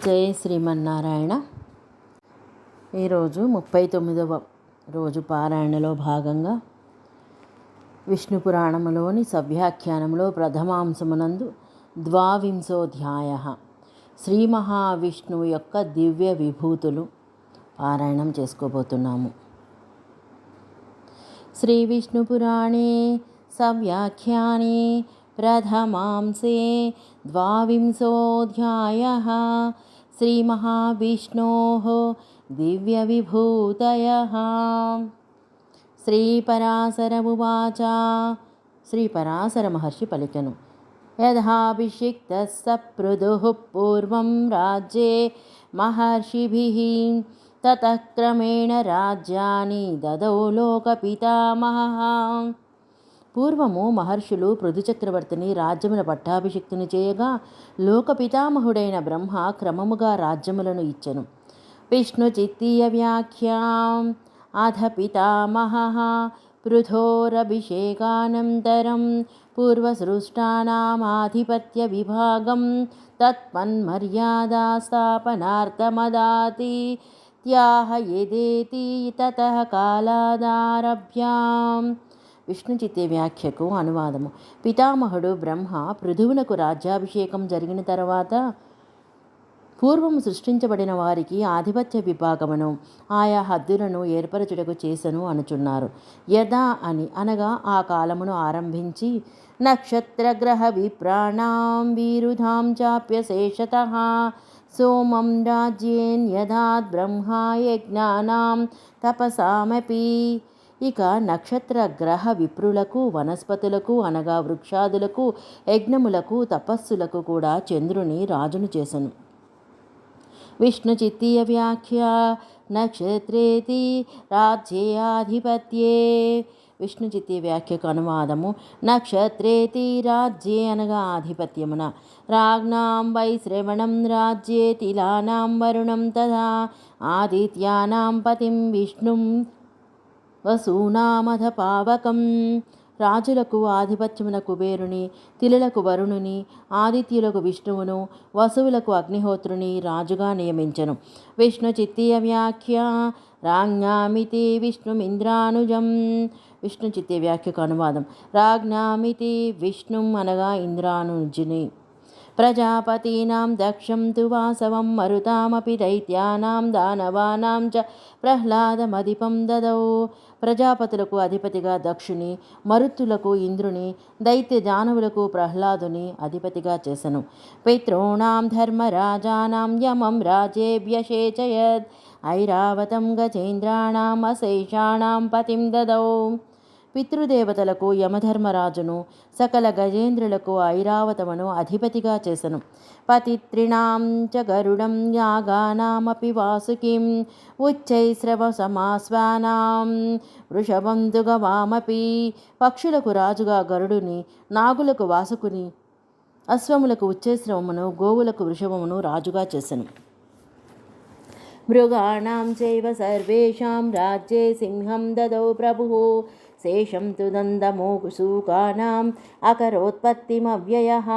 జై శ్రీమన్నారాయణ. ఈరోజు 39వ రోజు పారాయణలో భాగంగా విష్ణు పురాణములోని సవ్యాఖ్యానంలో ప్రథమాంశమునందు 22వ శ్రీ మహావిష్ణువు యొక్క దివ్య విభూతులు పారాయణం చేసుకోబోతున్నాము. శ్రీ విష్ణు పురాణే సవ్యాఖ్యానే ప్రథమాంసే 22వ శ్రీ మహావిష్ణోః దివ్య విభూతయః. శ్రీ పరాశర ఉవాచ. శ్రీ పరాశర మహర్షి పలికెను, యథాభిషిక్తః సపృదుః పూర్వం రాజ్యే మహర్షిభిః తతః క్రమేణ రాజ్యాన్ని దదౌ లోకపితామహః. పూర్వము మహర్షులు పృథుచక్రవర్తిని రాజ్యమున పట్టాభిషిక్తుని చేయగా లోకపితామహుడైన బ్రహ్మ క్రమముగా రాజ్యములను ఇచ్చెను. విష్ణుచిత్తీయ వ్యాఖ్యాం. అథ పితామహః పృథోరభిషేకానంతరం పూర్వసృష్టానామాధిపత్య విభాగం తత్మన్మర్యాదా స్థాపనార్థమదాతి త్యాహయేదేతి తతః కాలాదారభ్యాం. విష్ణుచిత్తే వ్యాఖ్యకు అనువాదము. పితామహుడు బ్రహ్మ పృథువునకు రాజ్యాభిషేకం జరిగిన తర్వాత పూర్వము సృష్టించబడిన వారికి ఆధిపత్య విభాగమును ఆయా హద్దులను ఏర్పరచుటకు చేసెను అనుచున్నారు. యదా అని అనగా ఆ కాలమును ఆరంభించి నక్షత్రగ్రహ విప్రాణాం వీరుధాం చాప్యశేషతః సోమం రాజ్యేన్ యదాద్ బ్రహ్మా యజ్ఞానాం తపసామపి. ఇక నక్షత్ర గ్రహ విప్రులకు వనస్పతులకు అనగా వృక్షాదులకు యజ్ఞములకు తపస్సులకు కూడా చంద్రుని రాజును చేసెను. విష్ణుచిత్తీయ వ్యాఖ్య. నక్షత్రేతి రాజ్యేయాధిపత్యే. విష్ణుచిత్తీయ వ్యాఖ్యకు అనువాదము. నక్షత్రేతి రాజ్యే అనగా ఆధిపత్యమున, రాజ్ఞాం వై శ్రవణం రాజ్యే తిలానాం వరుణం తథా ఆదిత్యానాం పతిం విష్ణుం వసూనామధ పావకం. రాజులకు ఆధిపత్యమున కుబేరుని, తిలులకు వరుణుని, ఆదిత్యులకు విష్ణువును, వసువులకు అగ్నిహోత్రుని రాజుగా నియమించెను. విష్ణుచిత్తీయ వ్యాఖ్య. రాజ్ఞామితి విష్ణుమింద్రానుజం. విష్ణుచిత్తీయ వ్యాఖ్యకు అనువాదం. రాజ్ఞామితి విష్ణుం అనగా ఇంద్రానుజుని. ప్రజాపతీనాం దక్షం తు వాసవం మరుతామపి దైత్యానాం దానవానాం చ ప్రహ్లాదమధిపం దదౌ. ప్రజాపతులకు అధిపతిగా దక్షుని, మరుత్తులకు ఇంద్రుని, దైత్య దానవులకు ప్రహ్లాదుని అధిపతిగా చేసెను. పితॄణాం ధర్మరాజానాం యమం రాజేభ్యషేచయద్ ఐరావతం గజేంద్రాణాం అశేషాణాం పతిం దదౌ. పితృదేవతలకు యమధర్మరాజును, సకల గజేంద్రులకు ఐరావతమును అధిపతిగా చేసెను. పతిత్రిణాం చ గరుడం యాగానామపి వాసుకిం ఉచ్చైశ్రవ సమాస్వానాం వృషభం దుగవామపి. పక్షులకు రాజుగా గరుడుని, నాగులకు వాసుకుని, అశ్వములకు ఉచ్చైశ్రవమును, గోవులకు వృషభమును రాజుగా చేసెను. మృగాణాం చైవ సర్వేషాం రాజ్యే సింహం దదౌ ప్రభుః శేషం తు దందమోసూకానాం అకరోత్పత్తిమవ్యయః.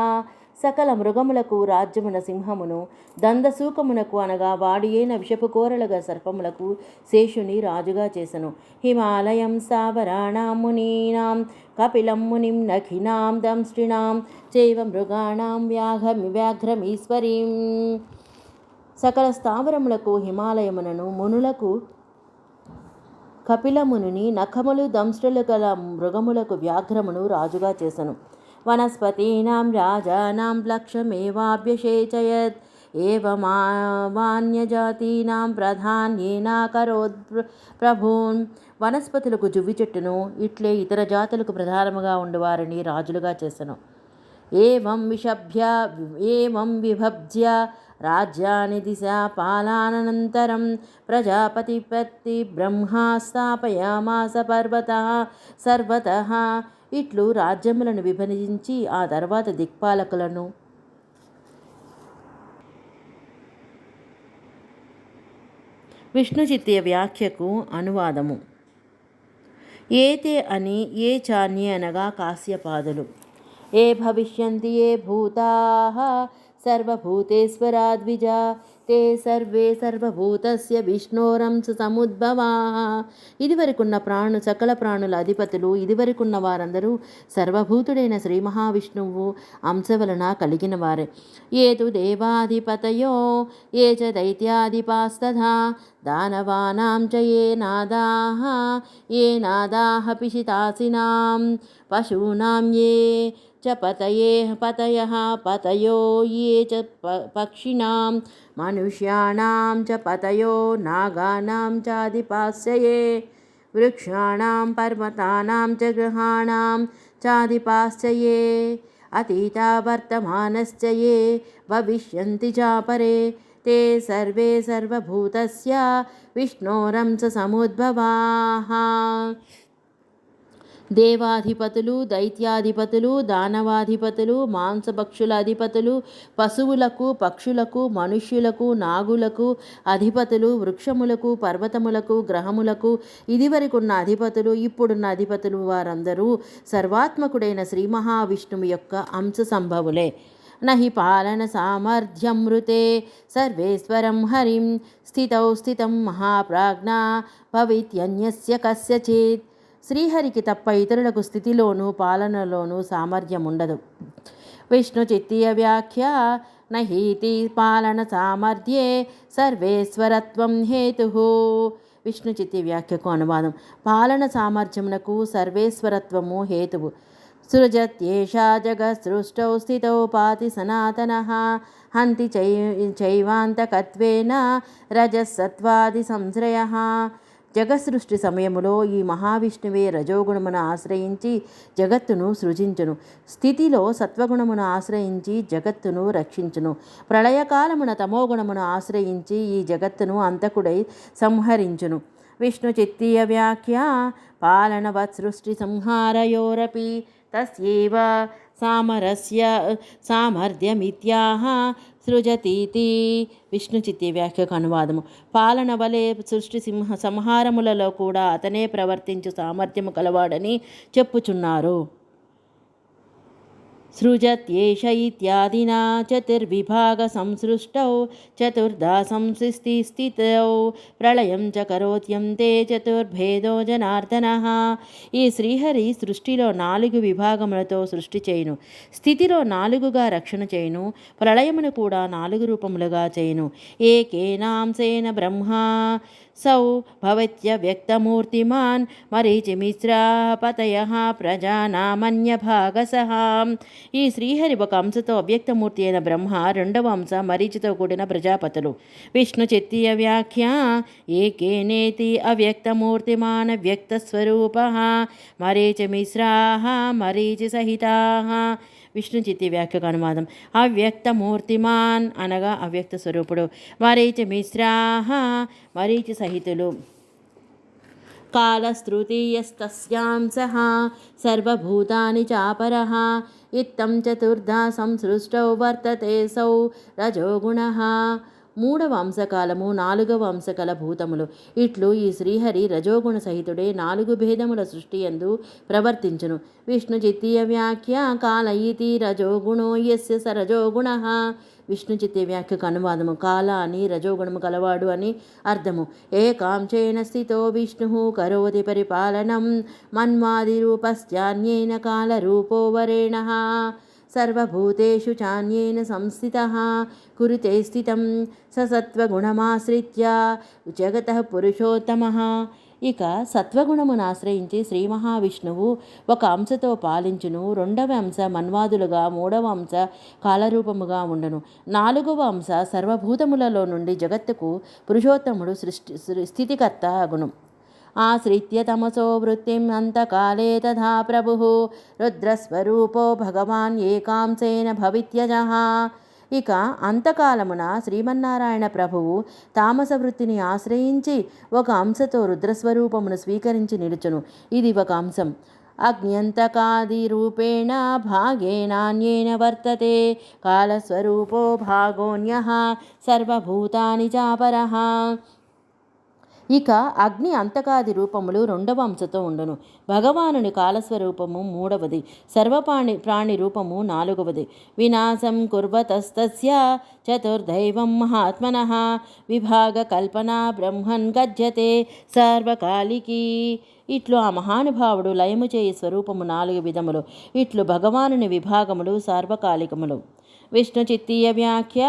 సకల మృగములకు రాజ్యమున సింహమును, దందసూకమునకు అనగా వాడియైన విషపు కోరలుగా సర్పములకు శేషుని రాజుగా చేసెను. హిమాలయం స్థావరాణాం మునీనాం కపిలం మునిం నఖినాం దంష్ట్రిణాం చైవ మృగాణాం వ్యాఘ్రమీశ్వరీం. సకల స్థావరములకు హిమాలయమునను, మునులకు కపిలముని, నఖములు దంష్ట్రులు గల మృగములకు వ్యాఘ్రమును రాజుగా చేసెను. వనస్పతీనాం రాజానాం లక్షమేవాభ్యషేచయద్ ఏవమాన్యజాతీనాం ప్రధాన్యేనాకరోద్ ప్రభూన్. వనస్పతులకు జువ్వి చెట్టును, ఇట్లే ఇతర జాతులకు ప్రధానముగా ఉండువారిని రాజులుగా చేసెను. ఏవం విభజ్య రాజ్యాని దిశా పాలనానంతరం ప్రజాపతిపత్తి బ్రహ్మా స్థాపయామాస సర్వతః. ఇట్లు రాజ్యములను విభజించి ఆ తర్వాత దిక్పాలకులను విష్ణుచిత్తీయ వ్యాఖ్యకు అనువాదము. ఏతే అని ఏ చాన్యే అనగా కాశ్యపాదులు. ఏ భవిష్యంతి ఏ భూతాః సర్వభూతేశ్వరా ద్విజా తే సర్వే సర్వభూతస్య విష్ణోరంశ సముద్భవాః. ఇదివరకున్న సకల ప్రాణుల అధిపతులు, ఇదివరకున్న వారందరూ సర్వభూతుడైన శ్రీ మహావిష్ణువు అంశ వలన కలిగిన వారే. ఏ తు దేవాధిపతయో ఏ చ దైత్యాధిపాస్తథా దానవానాం చ ఏ నాదాః పిశితాసినాం పశూనాం ఏ చ పతయః పతయో ఏ చ పక్షిణాం మనుష్యాణాం చ పతయో నాగానాం చాధిపాస్యయే వృక్షాణాం పర్వతానాం చ గ్రహాణాం చాధిపాస్యయే అతీతా వర్తమానశ్చ ఏ భవిష్యంతి చాపరే తే సర్వే సర్వభూతస్య విష్ణోరంశ సముద్భవాః. దేవాధిపతులు, దైత్యాధిపతులు, దానవాధిపతులు, మాంసభక్షుల అధిపతులు, పశువులకు, పక్షులకు, మనుష్యులకు, నాగులకు అధిపతులు, వృక్షములకు, పర్వతములకు, గ్రహములకు ఇదివరకున్న అధిపతులు, ఇప్పుడున్న అధిపతులు వారందరూ సర్వాత్మకుడైన శ్రీ మహావిష్ణువు యొక్క అంశ సంభవులే. నహి పాలన సామర్థ్యమృతే సర్వేశ్వరం హరిం స్థితం మహాప్రాజ్ఞా భవిత్యన్యస్య కస్యచిత్. శ్రీహరికి తప్ప ఇతరులకు స్థితిలోనూ పాలనలోనూ సామర్థ్యం ఉండదు. విష్ణు చిత్తీయ వ్యాఖ్య నహీతి పాలన సామర్థ్యే సర్వేశ్వరత్వం హేతు. విష్ణు చిత్తి వ్యాఖ్యకు అనువాదం: పాలన సామర్థ్యమునకు సర్వేశ్వరత్వము హేతువు. సృజత్యేషా జగత్సృష్టౌ స్థితౌ పాతి సనాతనః హంతి చైవాంతకత్వేన రజస్సత్వాది సంశ్రయః. జగత్సృష్టి సమయములో ఈ మహావిష్ణువే రజోగుణమును ఆశ్రయించి జగత్తును సృజించును. స్థితిలో సత్వగుణమును ఆశ్రయించి జగత్తును రక్షించును. ప్రళయకాలమున తమోగుణమును ఆశ్రయించి ఈ జగత్తును అంతకుడై సంహరించును. విష్ణు చిత్తీయ వ్యాఖ్య పాలనవత్ సృష్టి సంహారయోరపి తస్యైవ సామర్థ్యమిత్యాహ సృజతీతి. విష్ణు చిత్తి వ్యాఖ్యకు అనువాదము: పాలన వలె సృష్టి సంహారములలో కూడా అతనే ప్రవర్తించు సామర్థ్యము కలవాడని చెప్పుచున్నారు. సృజత్యేష ఇత్యాదినా చతుర్విభాగ సంసృష్టౌ చతుర్ధా సంస్థితౌ ప్రళయం చ కరోత్యంతే చతుర్భేదో జనార్దనః. ఈ శ్రీహరి సృష్టిలో 4 విభాగములతో సృష్టి చేయును, స్థితిలో 4గా రక్షణ చేయును, ప్రళయమును కూడా 4 రూపములుగా చేయును. ఏకేనాంశేన బ్రహ్మా సౌ భవత్య వ్యక్తమూర్తిమాన్ మరీచిమిశ్రా పతయః ప్రజానామన్యభాగసః. ఈ శ్రీహరి ఒక అంశతో అవ్యక్తమూర్తి అయిన బ్రహ్మ, రెండవ అంశ మరీచితో కూడిన ప్రజాపతులు. విష్ణు చిత్తీయ వ్యాఖ్య ఏకేనేతి అవ్యక్తమూర్తిమాన్ వ్యక్తస్వరూపః మరీచిమిశ్రాః మరీచి సహితాః. విష్ణు చిత్తి వ్యాఖ్యకు అనువాదం: అవ్యక్తమూర్తిమాన్ అనగా అవ్యక్త స్వరూపుడు, మరీచి మిశ్రాః మరీచి సహితులు. కాలస్తృతీయస్తస్యాంశః సర్వభూతాని చాపరః ఇత్తం చతుర్ధా సంసృష్టౌ వర్తతే సౌ రజోగుణః. 3వ అంశకాలము, 4వ అంశకల భూతములు. ఇట్లు ఈ శ్రీహరి రజోగుణ సహితుడే 4 భేదముల సృష్టి యందు ప్రవర్తించును. విష్ణు చిత్తీయ వ్యాఖ్య కాల ఇతి రజోగుణో యస్య స రజోగుణః. విష్ణు చిత్తి వ్యాఖ్యకు అనువాదము: కాల అని రజోగుణము కలవాడు అని అర్థము. ఏకాంశేన స్థితో విష్ణు కరోతి పరిపాలనం మన్వాదిరూపశ్చాన్యేన కాలరూపో వరేణః సర్వభూతేషు చాన్యేన సంస్థితః కురుతే స్థితం స సత్వగుణమాశ్రిత్య జగతః పురుషోత్తమః. ఇక సత్వగుణమును ఆశ్రయించి శ్రీ మహావిష్ణువు ఒక అంశతో పాలించును. 2వ అంశ మన్వాదులుగా, 3వ అంశ కాలరూపముగా ఉండును. 4వ అంశ సర్వభూతములలో నుండి జగత్తుకు పురుషోత్తముడు స్థితికర్త అగును. ఆశ్రిత్య తమసో వృత్తిం అంతకాలే తథా ప్రభుః రుద్రస్వరూపో భగవాన్ ఏకాంశేన భవిత్యజః. ఇక అంతకాలమున శ్రీమన్నారాయణ ప్రభువు తామస వృత్తిని ఆశ్రయించి ఒక అంశతో రుద్రస్వరూపమును స్వీకరించి నిలుచును. ఇది ఒక అంశం. అజ్ఞంతకాది రూపేణ భాగేనాన్యేన వర్తతే కాలస్వరూపో భాగోన్యః సర్వభూతాని చాపరః. ఇక అగ్ని అంతకాది రూపములు రెండవ అంశతో ఉండును. భగవానుని కాలస్వరూపము మూడవది, ప్రాణి రూపము నాలుగవది. వినాశం కుర్వతస్తస్య చతుర్దైవం మహాత్మనః విభాగ కల్పన బ్రహ్మన్ గజ్యతే సార్వకాలికీ. ఇట్లు ఆ మహానుభావుడు లయము చేయి స్వరూపము 4 విధములు. ఇట్లు భగవానుని విభాగములు సార్వకాలికములు. విష్ణు చిత్తీయ వ్యాఖ్య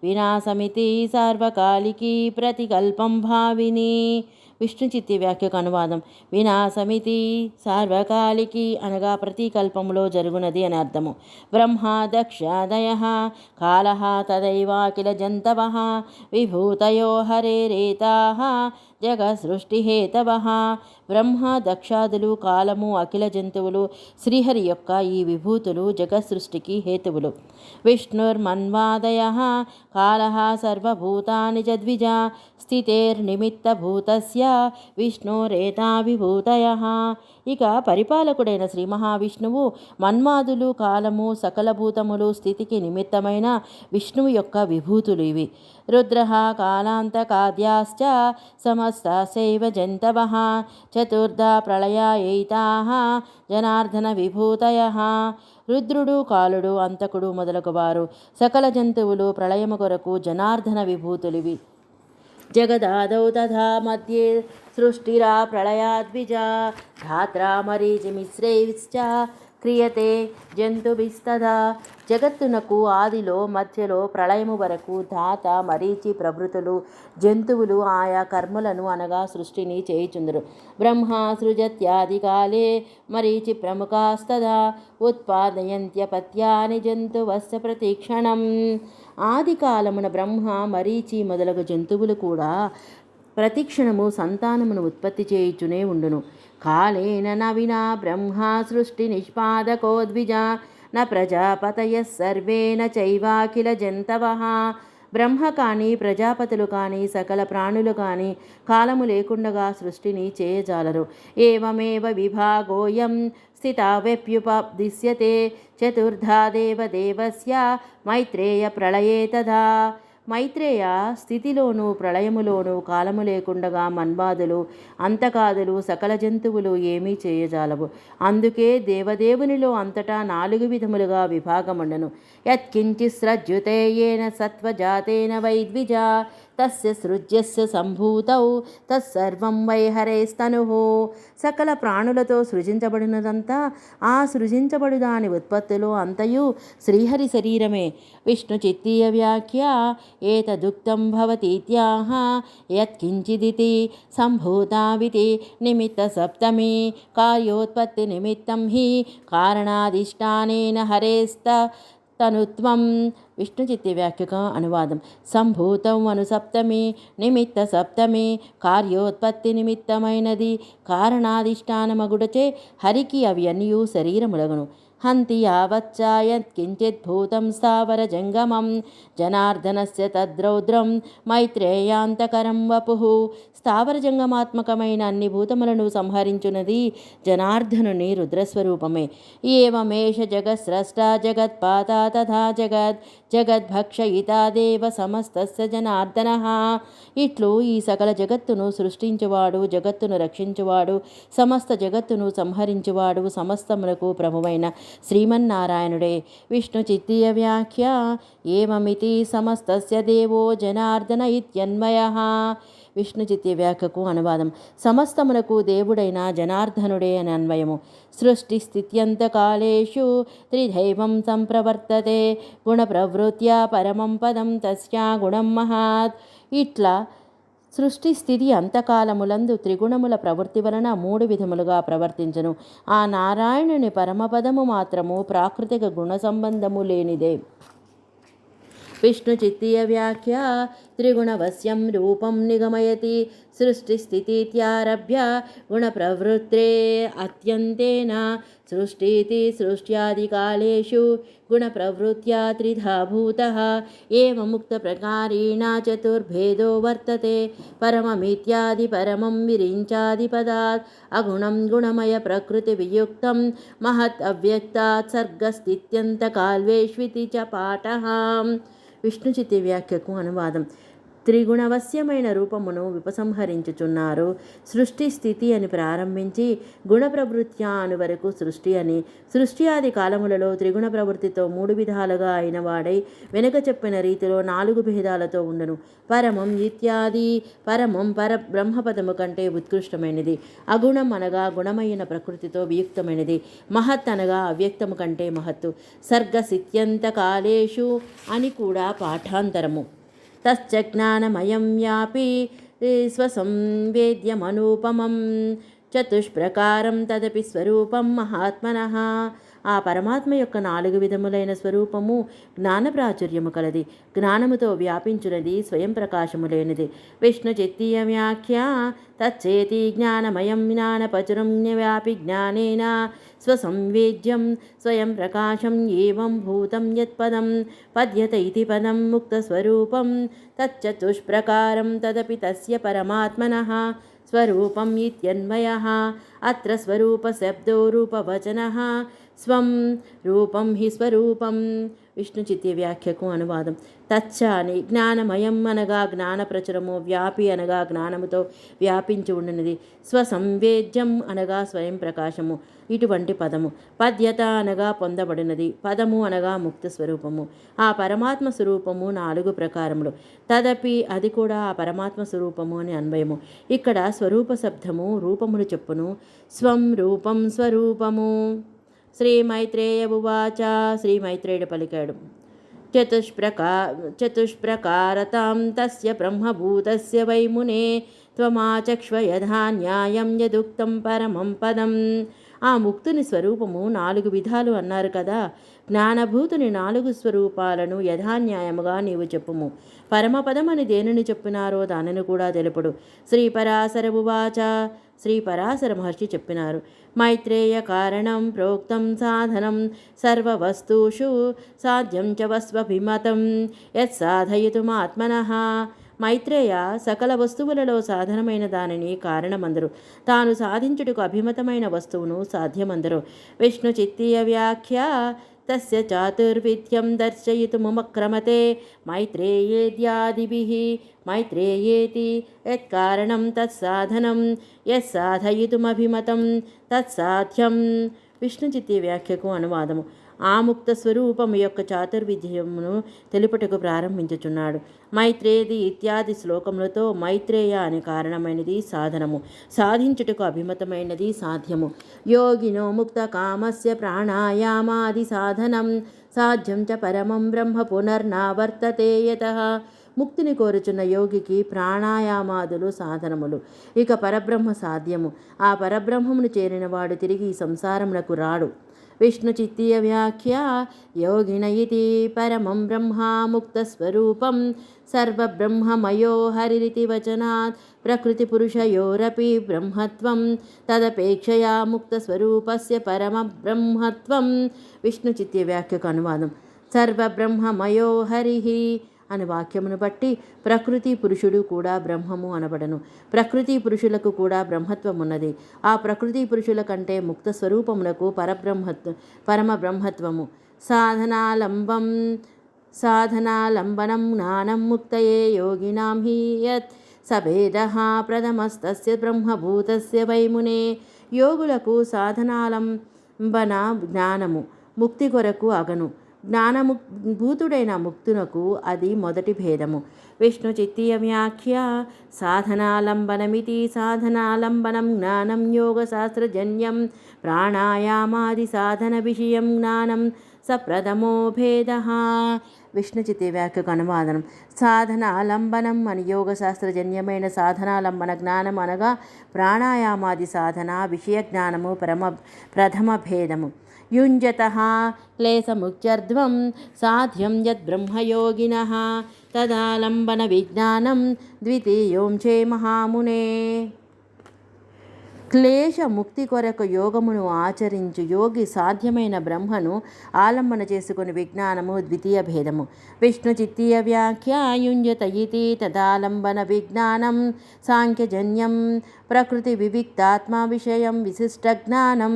వినాశమితి సార్వకాలికీ ప్రతికల్పం భావిని. విష్ణు చిత్తి వ్యాఖ్యకు అనువాదం. వినాశమితి సార్వకాలికి అనగా ప్రతికల్పములో జరుగునది అని అర్థము. బ్రహ్మ దక్షాదయ కాల తదైవాకిల జంతవ విభూతయో హరేరేతా జగసృష్టిహేతవ. బ్రహ్మ దక్షాదులు కాలము అఖిల జంతువులు శ్రీహరి యొక్క ఈ విభూతులు జగసృష్టికి హేతువులు. విష్ణుర్మన్వాదయ కాల సర్వభూతాని చద్విజ స్థితేర్నిమిత్తభూతస్య విష్ణురేతా విభూతయ. ఇక పరిపాలకుడైన శ్రీ మహావిష్ణువు మన్మాదులు కాలము సకల భూతములు స్థితికి నిమిత్తమైన విష్ణువు యొక్క విభూతులు ఇవి. రుద్ర కాలాంతకాద్యాశ్చ సమస్తాసైవ జంతవ చతుర్ధా ప్రళయాయైతా జనార్దన విభూతయ. రుద్రుడు కాలుడు అంతకుడు మొదలగువారు సకల జంతువులు ప్రళయము కొరకు జనార్దన విభూతులివి. జగదాదౌ తథా మధ్యే సృష్టిరా ప్రళయాద్విజా ధాత్రా మరీచిమిశ్రైశ్చ క్రియతే జంతుభిస్తదా. జగత్తునకు ఆదిలో మధ్యలో ప్రళయము వరకు ధాత మరీచి ప్రభృతులు జంతువులు ఆయా కర్మలను అనగా సృష్టిని చేయుచుందురు. బ్రహ్మ సృజత్యాది కాలే మరీచి ప్రముఖాస్తదా ఉత్పాదయంత్యపత్యాని జంతువస్య ప్రతిక్షణం. ఆది కాలమున బ్రహ్మ మరీచి మొదలగు జంతువులు కూడా ప్రతిక్షణము సంతానమును ఉత్పత్తి చేయుచునే ఉండును. కాలేన నవినా బ్రహ్మ సృష్టి నిష్పాదకో ద్విజ న ప్రజాపతయ సర్వేన చైవాఖిల జంతవః. బ్రహ్మ కానీ ప్రజాపతులు కానీ సకల ప్రాణులు కానీ కాలము లేకుండగా సృష్టిని చేయజాలరు. ఏవమేవ విభాగోయం స్థితావ్యప్యుపదిశ్యతే చతుర్ధా దేవదేవస్య మైత్రేయ ప్రళయే తథా. మైత్రేయ స్థితిలోనూ ప్రళయములోనూ కాలము లేకుండగా మన్వాదులు అంతకాదులు సకల జంతువులు ఏమీ చేయజాలవు. అందుకే దేవదేవునిలో అంతటా 4 విధములుగా విభాగముండను. యత్కించిస్రజ్యుతే యేన సత్వజాతేన వైద్విజ తస్య సృజ్యస్య సంభూతౌ తత్సర్వం వై హరేస్తనుః. సకల ప్రాణులతో సృజించబడినదంతా ఆ సృజించబడు దాని ఉత్పత్తిలో అంతయు శ్రీహరి శరీరమే. విష్ణు చిత్తీయ వ్యాఖ్య ఏతదుక్తం భవతీత్యాహ యత్కించిదితి సంభూతావితి నిమిత్త సప్తమి కార్యోత్పత్తి నిమిత్తం హి కారణాధిష్టానేన హరేస్త తనుత్వం. విష్ణు చిత్తి వ్యాఖ్యకు అనువాదం. సంభూతం అను సప్తమి నిమిత్త సప్తమి కార్యోత్పత్తి నిమిత్తమైనది కారణాధిష్టానమగుడచే హరికి అవి అన్నియు శరీరములగును. హంతి యావచ్చాయత్కించిత్ భూతం స్థావర జంగమం జనార్దనస్య తద్రౌద్రం మైత్రేయాంతకరం వపుః. స్థావర జంగమాత్మకమైన అన్ని భూతములను సంహరించున్నది జనార్దనుని రుద్రస్వరూపమే. ఏవమేష జగత్స్రష్ట జగత్పాత తథా జగద్భక్షయితా దేవ సమస్తస్య జనార్దనః. ఇట్లు ఈ సకల జగత్తును సృష్టించువాడు జగత్తును రక్షించువాడు సమస్త జగత్తును సంహరించువాడు సమస్తములకు ప్రభువైన శ్రీమన్నారాయణుడే. విష్ణు చిత్తీయ వ్యాఖ్య ఏమమితి సమస్తస్య దేవో జనార్దన ఇత్యన్వయః. విష్ణు చిత్తీయ వ్యాఖ్యకు అనువాదం. సమస్తములకు దేవుడైన జనార్దనుడే అని అన్వయము. సృష్టి స్థిత్యంతకాలేషు త్రిదైవం సంప్రవర్తతే గుణ ప్రవృత్యా పరమం పదం తస్యా గుణం మహాత్. ఇట్లా సృష్టి స్థితి అంతకాలములందు త్రిగుణముల ప్రవృత్తి వలన 3 విధములుగా ప్రవర్తించును. ఆ నారాయణుని పరమపదము మాత్రము ప్రాకృతిక గుణ సంబంధము లేనిదే. విష్ణు చిత్తీయ వ్యాఖ్య త్రిగుణవశ్యం రూపం నిగమయతి సృష్టిస్థితిత్యారభ్య గుణప్రవృత్తే అత్యంతేన సృష్టితి సృష్ట్యాదికాలేషు గుణప్రవృత్యా త్రిధా భూతః ఏవముక్తప్రకారేణ చతుర్భేదో వర్తతే పరమమిత్యాది పరమం విరించాదిపదాత్ అగుణం గుణమయ ప్రకృతి వియుక్తం మహత్ అవ్యక్తాత్ సర్గస్థిత్యంతకాల్వేష్వితి చ పాఠః. విష్ణు చిత్తి వ్యాఖ్యకు అనువాదం. త్రిగుణవశ్యమైన రూపమును ఉపసంహరించుచున్నారు. సృష్టి స్థితి అని ప్రారంభించి గుణ ప్రవృత్యా అను వరకు సృష్టి అని, సృష్టి ఆది కాలములలో త్రిగుణ ప్రవృత్తితో 3 విధాలుగా అయిన వాడై వెనుక చెప్పిన రీతిలో 4 భేదాలతో ఉండును. పరమం ఇత్యాది పరమం బ్రహ్మపదము కంటే ఉత్కృష్టమైనది. అగుణం అనగా గుణమైన ప్రకృతితో వియుక్తమైనది. మహత్ అనగా అవ్యక్తము కంటే మహత్తు. సర్గసిత్యంత కాలేషు అని కూడా పాఠాంతరము. తశ్చ జ్ఞానమయం వ్యాపి స్వసంవేద్యమనూపమం చతుష్ప్రకారం తదపి స్వరూపం మహాత్మనః. ఆ పరమాత్మ యొక్క 4 విధములైన స్వరూపము జ్ఞాన ప్రాచుర్యము కలది, జ్ఞానముతో వ్యాపించున్నది, స్వయం ప్రకాశము లేనిది. విష్ణు చిత్తీయ వ్యాఖ్య తచ్చేతి జ్ఞానమయం జ్ఞానపచురం వ్యాపి జ్ఞానేన స్వసంవేద్యం స్వయం ప్రకాశం ఏవం భూతం యత్పదం పద్యత ఇతి పదం ముక్తస్వరూపం తచ్చతుష్ప్రకారం తదపి తస్య పరమాత్మనః స్వరూపం ఇత్యన్వయః. అత్ర స్వరూపశబ్దో రూపవచనః. స్వం రూపం హి స్వరూపం. విష్ణు చిత్తి వ్యాఖ్యకు అనువాదం. తచ్చ అని జ్ఞానమయం అనగా జ్ఞాన ప్రచురము, వ్యాపి అనగా జ్ఞానముతో వ్యాపించి ఉండినది, స్వసంవేద్యం అనగా స్వయం ప్రకాశము ఇటువంటి పదము, పద్యత అనగా పొందబడినది, పదము అనగా ముక్త స్వరూపము. ఆ పరమాత్మ స్వరూపము 4 ప్రకారములు. తదపి అది కూడా ఆ పరమాత్మ స్వరూపము అని అన్వయము. ఇక్కడ స్వరూప శబ్దము రూపమును చెప్పును. స్వం రూపం స్వరూపము. శ్రీ మైత్రేయ ఉవాచ. శ్రీ మైత్రేయుడు పలికాడు. చతుష్ప్రకారతాం తస్య బ్రహ్మభూతస్య వై మునే త్వమాచక్ష్వ యథా న్యాయం యదుక్తం పరమం పదం. ఆ ముక్తుని స్వరూపము 4 విధాలు అన్నారు కదా. జ్ఞానభూతుని 4 స్వరూపాలను యథాన్యాయముగా నీవు చెప్పుము. పరమపదమని దేనిని చెప్పినారో దానిని కూడా తెలుపుడు. శ్రీ పరాశర ఉవాచ. శ్రీ పరాశర మహర్షి చెప్పినారు. మైత్రేయ కారణం ప్రోక్తం సాధనం సర్వవస్తుషు సాధ్యం చ వస్వభిమతం యత్ సాధయితుమాత్మనః. మైత్రేయ సకల వస్తువులలో సాధనమైన దానిని కారణమందరు, తాను సాధించుటకు అభిమతమైన వస్తువును సాధ్యమందరు. విష్ణు చిత్తీయ వ్యాఖ్య తస్య చాతుర్విద్యం దర్శయితుముమక్రమతే మైత్రేయేద్యాదిభిః. మైత్రేయేతి యత్కారణం తత్సాధనం యస్సాధయితుమభిమతం తత్సాధ్యం. విష్ణు చిత్తి వ్యాఖ్యకు అనువాదము. ఆ ముక్త స్వరూపము యొక్క చాతుర్విద్యమును తెలుపుటకు ప్రారంభించుచున్నాడు. మైత్రేది ఇత్యాది శ్లోకములతో మైత్రేయ అని కారణమైనది సాధనము, సాధించుటకు అభిమతమైనది సాధ్యము. యోగినో ముక్త కామస్య ప్రాణాయామాది సాధనం సాధ్యం చ పరమం బ్రహ్మ పునర్నావర్తతే యతః. ముక్తిని కోరుచున్న యోగికి ప్రాణాయామాదులు సాధనములు, ఇక పరబ్రహ్మ సాధ్యము. ఆ పరబ్రహ్మమును చేరినవాడు తిరిగి ఈ సంసారమునకు రాడు. విష్ణు చిత్తీయ వ్యాఖ్య యోగిన ఇతి పరమం బ్రహ్మ ముక్తస్వరూపం సర్వబ్రహ్మమయో హరిరితి వచనాత్ ప్రకృతి పురుషయోరపి బ్రహ్మత్వం తదపేక్షయా ముక్తస్వరూపస్య పరమ బ్రహ్మత్వం. విష్ణు చిత్తీయ వ్యాఖ్యకు అనువాదం. సర్వబ్రహ్మమయో హరిః అనే వాక్యమును బట్టి ప్రకృతి పురుషుడు కూడా బ్రహ్మము అనబడను. ప్రకృతి పురుషులకు కూడా బ్రహ్మత్వం ఉన్నది. ఆ ప్రకృతి పురుషుల కంటే ముక్త స్వరూపమునకు పరమ బ్రహ్మత్వము. సాధనాలంబనం జ్ఞానం ముక్తయే యోగినాం హి యత్ సభేదః ప్రథమస్తస్య బ్రహ్మభూతస్య వై మునే. యోగులకు సాధనాలంబన జ్ఞానము, ముక్తి కొరకు అగను. భూతుడైన ముక్తునకు అది మొదటి భేదము. విష్ణు చిత్తీయ వ్యాఖ్య సాధనాలంబనమితి సాధనాలంబనం జ్ఞానం యోగశాస్త్రజన్యం ప్రాణాయామాది సాధన విషయం జ్ఞానం సప్రథమో భేదః. విష్ణు చిత్తీయ వ్యాఖ్యకు అనువాదనం. సాధనాలంబనం అని యోగశాస్త్రజన్యమైన సాధనాలంబన జ్ఞానం అనగా ప్రాణాయామాది సాధన విషయ జ్ఞానము ప్రథమ భేదము. యుంజతః క్లేశముఖ్యర్ధ్వం సాధ్యం యద్బ్రహ్మయోగినః తదాలంబన విజ్ఞానం ద్వితీయోంచే మహామునే. క్లేశ ముక్తి కొరకు యోగమును ఆచరించు యోగి సాధ్యమైన బ్రహ్మను ఆలంబన చేసుకుని విజ్ఞానము ద్వితీయ భేదము. విష్ణు చిత్తీయ వ్యాఖ్య యుంజత ఇతి తదాలంబన విజ్ఞానం సాంఖ్యజన్యం ప్రకృతి వివిక్తాత్మ విషయం విశిష్ట జ్ఞానం.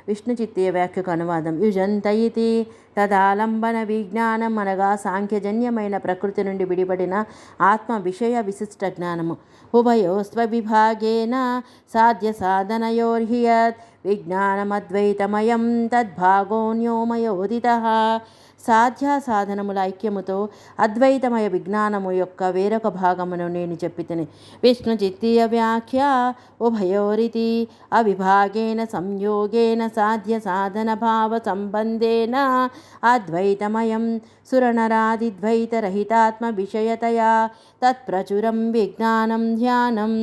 విష్ణు చిత్తీయ వ్యాఖ్యకు అనువాదం. యుజంత ఇతి తదాలంబన విజ్ఞానం అనగా సాంఖ్యజన్యమైన ప్రకృతి నుండి విడిపడిన ఆత్మ విషయ విశిష్ట జ్ఞానము. ఉభయోస్వ విభాగేన సాధ్య సాధనయోర్హియత్ విజ్ఞానమద్వైతమయం తద్భాగోన్యోమయోదితః. సాధ్య సాధనముల ఐక్యముతో అద్వైతమయ విజ్ఞానము యొక్క వేరొక భాగమును నేను చెప్పితిని. విష్ణు చిత్తీయ వ్యాఖ్య ఉభయోరితి అవిభాగేన సంయోగేన సాధ్య సాధన భావ సంబంధేన అద్వైతమయం సురనరాదిద్వైతరహితాత్మ విషయతయా తత్ప్రచురం విజ్ఞానం ధ్యానం.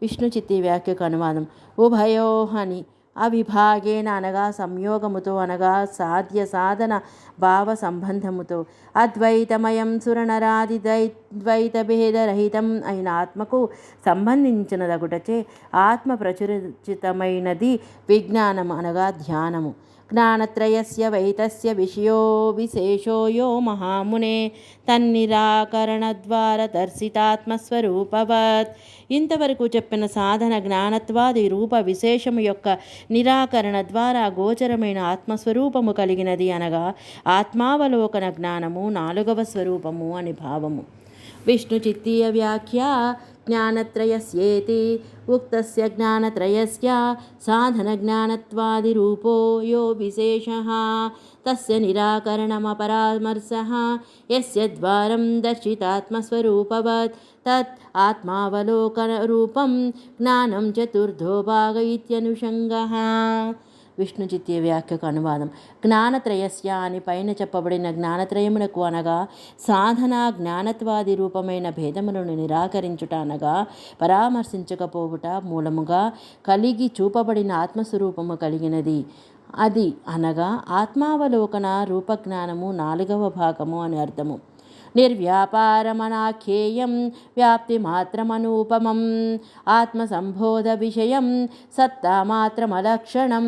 విష్ణు చిత్తీయ వ్యాఖ్యకు అనువాదం. ఉభయోహని అవిభాగేన అనగా సంయోగముతో అనగా సాధ్య సాధన భావ సంబంధముతో అద్వైతమయం సురనరాది ద్వైత భేదరహితం అయిన ఆత్మకు సంబంధించినదగుటచే ఆత్మ ప్రచురితమైనది విజ్ఞానం అనగా ధ్యానము. జ్ఞానత్రయస్య వైతస్య విషయో విశేషో యో మహామునే తన్నిరాకరణద్వార దర్శితాత్మస్వరూపవత్. ఇంతవరకు చెప్పిన సాధన జ్ఞానత్వాది రూప విశేషము యొక్క నిరాకరణ ద్వారా గోచరమైన ఆత్మస్వరూపము కలిగినది అనగా ఆత్మావలోకన జ్ఞానము 4వ స్వరూపము అని భావము. విష్ణు చిత్తీయ వ్యాఖ్య జ్ఞానత్రయస్యేతి ఉక్తస్య జ్ఞానత్రయస్య సాధన జ్ఞానత్వాది రూపో యో విశేషః తస్య నిరాకరణమపరామర్శః యస్య ద్వారం దర్శితాత్మస్వరూపవత్ తత్ ఆత్మావలోకన రూపం జ్ఞానం చతుర్థో భాగ ఇత్యనుషంగః. విష్ణు చిత్తీయ వ్యాఖ్యకు అనువాదం. జ్ఞానత్రయస్య అని పైన చెప్పబడిన జ్ఞానత్రయమునకు అనగా సాధన జ్ఞానత్వాది రూపమైన భేదములను నిరాకరించుట అనగా పరామర్శించకపోవుట మూలముగా కలిగి చూపబడిన ఆత్మస్వరూపము కలిగినది. అది అనగా ఆత్మావలోకన రూపజ్ఞానము 4వ భాగము అని అర్థము. నిర్వ్యాపారమనాఖ్యేయం వ్యాప్తిమాత్రమనూపమం ఆత్మసంబోధ విషయం సత్తామాత్రమలక్షణం.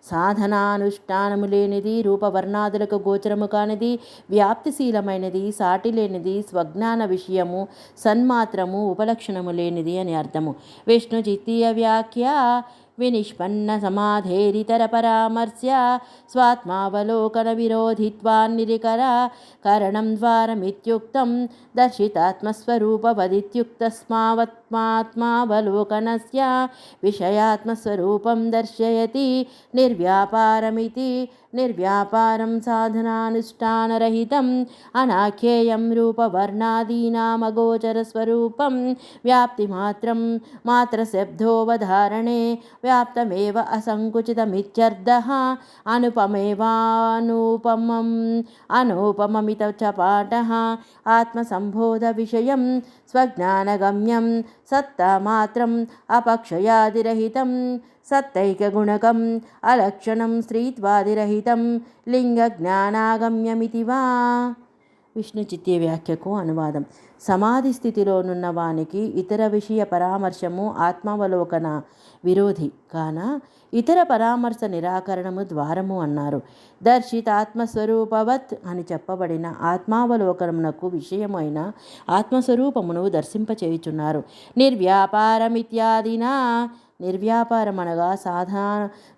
సాధనానుష్ఠానము లేనిది, రూపవర్ణాదులకు గోచరము కానిది, వ్యాప్తిశీలమైనది, సాటి లేనిది, స్వజ్ఞాన విషయము, సన్మాత్రము, ఉపలక్షణము లేనిది అని అర్థము. విష్ణు చిత్తీయ వ్యాఖ్య వినిష్పన్న సమాధేరితర పరామర్శ్య స్వాత్మావలోకన విరోధిత్వాన్నిరికర కరణం ద్వారమిత్యుక్తం దర్శితాత్మస్వరూపవదిత్యుక్తస్మావత్మాత్మావలోకనస్య విషయాత్మస్వరూపం దర్శయతి నిర్వ్యాపారమితి. నిర్వ్యాపారం సాధనానుష్ఠానరహితం అనాఖ్యేయం రూపవర్ణాదీనామగోచరస్వరూపం వ్యాప్తిమాత్రం మాత్రశబ్దోవధారణే వ్యాప్తమేవ అసంకుచితమిత్యర్థః. అనుపమేవానూపమం అనూపమమిత చ పాఠః ఆత్మసంబోధ విషయం స్వజ్ఞానగమ్యం సత్తామాత్రం అపక్షయాదిరహితం సత్తైకగుణకం అలక్షణం స్త్రీత్వాదిరహితం లింగజ్ఞానాగమ్యమితి వా. విష్ణు చిత్తీయ వ్యాఖ్యకు అనువాదం. సమాధి స్థితిలోనున్న వానికి ఇతర విషయ పరామర్శము ఆత్మావలోకన విరోధి కాన ఇతర పరామర్శ నిరాకరణము ద్వారము అన్నారు. దర్శితాత్మస్వరూపవత్ అని చెప్పబడిన ఆత్మావలోకనమునకు విషయమైన ఆత్మస్వరూపమును దర్శింపచేయుచున్నారు. నిర్వ్యాపారమిత్యాదినా నిర్వ్యాపారం అనగా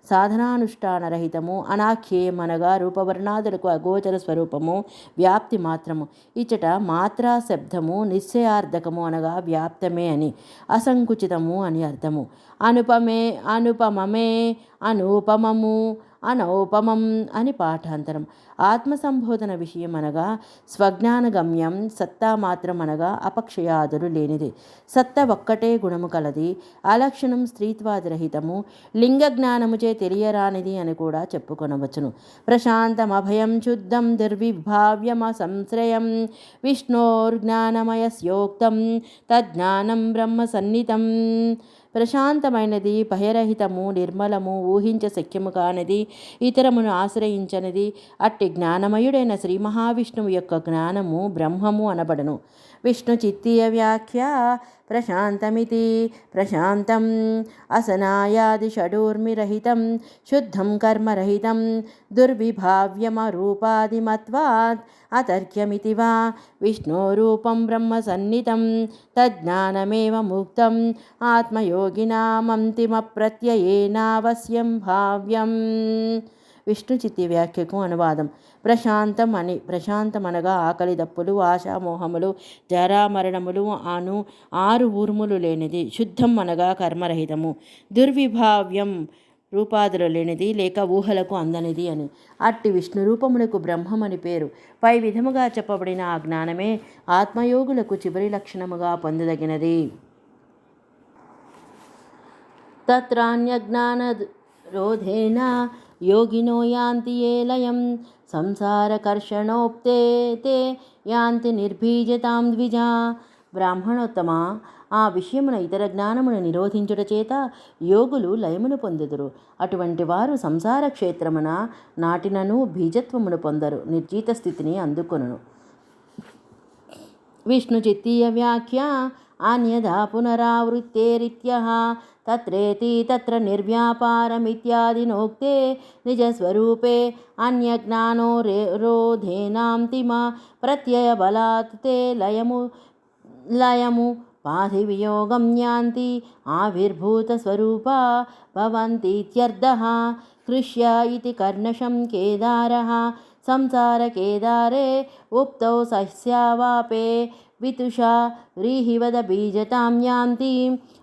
సాధనానుష్ఠానరహితము, అనాఖ్యేయం అనగా రూపవర్ణాదులకు అగోచర స్వరూపము, వ్యాప్తి మాత్రము. ఇచ్చట మాత్రా శబ్దము నిశ్చయార్థకము అనగా వ్యాప్తమే అని, అసంకుచితము అని అర్థము. అనుపమమే అనూపమము అనౌపమం అని పాఠాంతరం. ఆత్మసంబోధన విషయం అనగా స్వజ్ఞానగమ్యం, సత్తా మాత్రం అనగా అపక్షయాదులు లేనిది, సత్త ఒక్కటే గుణము కలది, అలక్షణం స్త్రీత్వాదిరహితము, లింగ జ్ఞానముచే తెలియరానిది అని కూడా చెప్పుకొనవచ్చును. ప్రశాంతం అభయం శుద్ధం దుర్విభావ్యమ సంశ్రయం విష్ణోర్జ్ఞానమయస్యోక్తం తజ్ఞానం బ్రహ్మ సన్నితం. ప్రశాంతమైనది, భయరహితము, నిర్మలము, ఊహించ శక్యము కానిది, ఇతరమును ఆశ్రయించనిది, అట్టి జ్ఞానమయుడైన శ్రీ మహావిష్ణువు యొక్క జ్ఞానము బ్రహ్మము అనబడును. విష్ణు చిత్తీయ వ్యాఖ్య ప్రశాంతమితి ప్రశాంతం అసనాయాది షడూర్మిరహితం శుద్ధం కర్మరహితం దుర్విభావ్యమరూపాదిమత్వాత్ అతర్క్యమితి వా విష్ణోరూపం బ్రహ్మసన్నితం తజ్ఞానమేవ ముక్తం ఆత్మయోగినామంతిమప్రత్యయేనావశ్యం భావ్యం. విష్ణు చిత్తి వ్యాఖ్యకు అనువాదం. ప్రశాంతమనగా ఆకలి దప్పులు ఆశామోహములు జరామరణములు అను 6 ఊర్ములు లేనిది. శుద్ధం అనగా కర్మరహితము. దుర్విభావ్యం రూపాదులు లేనిది లేక ఊహలకు అందనిది అని. అట్టి విష్ణు రూపమునకు బ్రహ్మం అని పేరు. పై విధముగా చెప్పబడిన ఆ జ్ఞానమే ఆత్మయోగులకు చివరి లక్షణముగా పొందదగినది. తత్రాన్యజ్ఞానరోధేన యోగినో యాంతి ఏ లయం సంసారకర్షణోప్తే తే యాంతి నిర్బీజతాం ద్విజా. బ్రాహ్మణోత్తమ, ఆ విషయమున ఇతర జ్ఞానమును నిరోధించుట చేత యోగులు లయమును పొందుదురు. అటువంటి వారు సంసార క్షేత్రమున నాటినను బీజత్వమును పొందరు, నిర్జీత స్థితిని అందుకొనును. విష్ణు చిత్తీయ వ్యాఖ్య అన్యథా పునరావృత్తేరిత్యః తత్రేతి తత్ర నిర్వ్యాపారమిత్యాదినోక్తే నిజస్వరూపే అన్యజ్ఞానోరోధేనాంతిమ ప్రత్యయబలాత్ తే లయము పాధివియోగం యాంతి ఆవిర్భూతస్వరూపా భవంतीत्यर्थः. కృష్య ఇతి కర్ణశం కేదారः సంసారకేదారే ఉక్తౌ సస్యావాపే వితుషా వ్రీహివద బీజతాం యాంతి.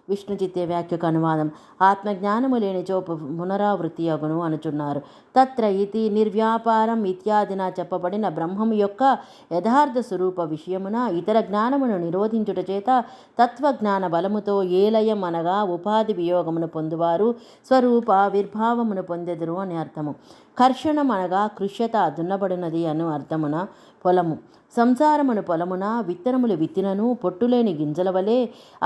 విష్ణు చిత్తే వ్యాఖ్యకు అనువాదం. ఆత్మజ్ఞానము లేనిచో పునరావృత్తి అగును అనుచున్నారు. తత్ర ఇది నిర్వ్యాపారం ఇత్యాదిన చెప్పబడిన బ్రహ్మము యొక్క యథార్థ స్వరూప విషయమున ఇతర జ్ఞానమును నిరోధించుట చేత తత్వజ్ఞాన బలముతో ఏలయం అనగా ఉపాధి వియోగమును పొందువారు స్వరూప విర్భావమును పొందెదరు అని అర్థము. కర్షణం అనగా కృష్యత దున్నబడినది అను అర్థమున పొలము. సంసారమును పొలమున విత్తనములు విత్తినను పొట్టులేని గింజల వలె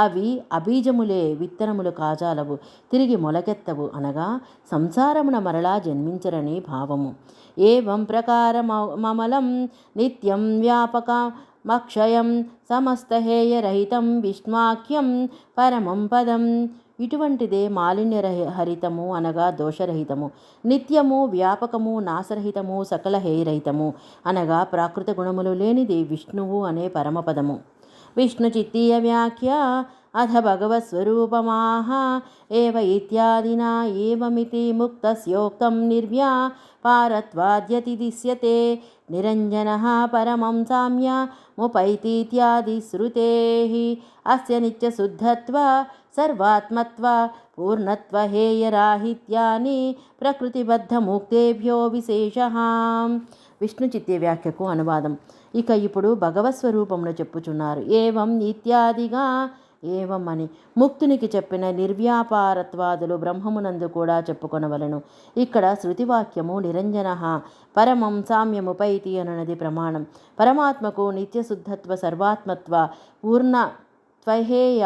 అవి అబీజములే, విత్తనములు కాజాలవు, తిరిగి మొలకెత్తవు అనగా సంసారమున మరలా జన్మించరని భావము. ఏవం ప్రకారమమలం నిత్యం వ్యాపకమక్షయం సమస్తహేయరహితం విష్ణ్వాఖ్యం పరమం పదం. ఇటువంటిదే మాలిన్యహరితము అనగా దోషరహితము, నిత్యము వ్యాపకము నాశరహితము సకల హేయరహితము అనగా ప్రాకృత గుణములు లేనిది విష్ణువు అనే పరమపదము. విష్ణు చిత్తీయ వ్యాఖ్య అథ భగవత్స్వరూపమాహ ఏవ ఇత్యాదినా ఏవమితి ముక్తస్యోక్తం నిర్వ్యాపారత్వాద్యతిదిశ్యతే నిరంజనః పరమం సామ్యముపైతీత్యాది శ్రుతేః. అస్య నిత్యశుద్ధత్వ సర్వాత్మత్వ పూర్ణత్వ హేయరాహిత్యాని ప్రకృతిబద్ధముక్తేభ్యో విశేషః. విష్ణు చిత్తే వ్యాఖ్యకు అనువాదం. ఇక ఇప్పుడు భగవత్స్వరూపమును చెప్పుచున్నారు. ఏవం ఇత్యాదిగా ఏవం అని ముక్తునికి చెప్పిన నిర్వ్యాపారత్వాదులు బ్రహ్మమునందు కూడా చెప్పుకొనవలను. ఇక్కడ శృతివాక్యము నిరంజనః పరమం సామ్యముపైతి అనునది ప్రమాణం. పరమాత్మకు నిత్యశుద్ధత్వ సర్వాత్మత్వ పూర్ణ త్వహేయ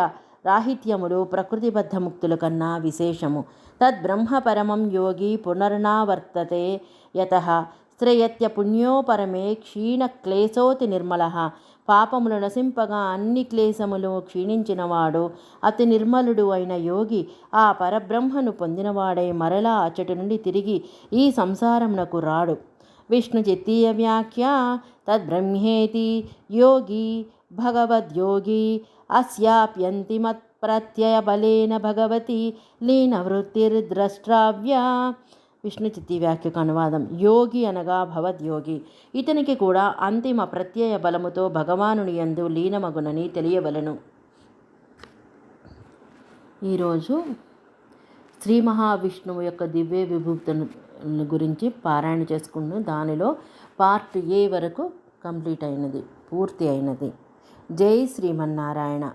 రాహిత్యములు ప్రకృతిబద్ధ ముక్తుల కన్నా విశేషము. తద్బ్రహ్మ పరమం యోగి పునర్నావర్తతే యతః శ్రేయత్య పుణ్యో పరమే క్షీణక్లేశోతి నిర్మలః. పాపములు నశింపగా అన్ని క్లేశములు క్షీణించినవాడు అతి నిర్మలుడు అయిన యోగి ఆ పరబ్రహ్మను పొందినవాడై మరలా అచ్చటి నుండి తిరిగి ఈ సంసారమునకు రాడు. విష్ణు చిత్తీయ వ్యాఖ్య తద్బ్రహ్మేతి యోగి భగవద్యోగి అస్యాప్యంతిమత్ప్రత్యయబలేన భగవతి లీనవృత్తిర్ద్రష్ట్రావ్య. విష్ణు చిత్తి వ్యాఖ్యకు అనువాదం. యోగి అనగా భగవద్యోగి. ఇతనికి కూడా అంతిమ ప్రత్యయ బలముతో భగవానుని యందు లీనమగునని తెలియవలను. ఈరోజు శ్రీ మహావిష్ణువు యొక్క దివ్య విభూతుల గురించి పారాయణ చేసుకుంటూ దానిలో పార్ట్ ఏ వరకు కంప్లీట్ అయినది, పూర్తి అయినది. జై శ్రీమన్నారాయణ.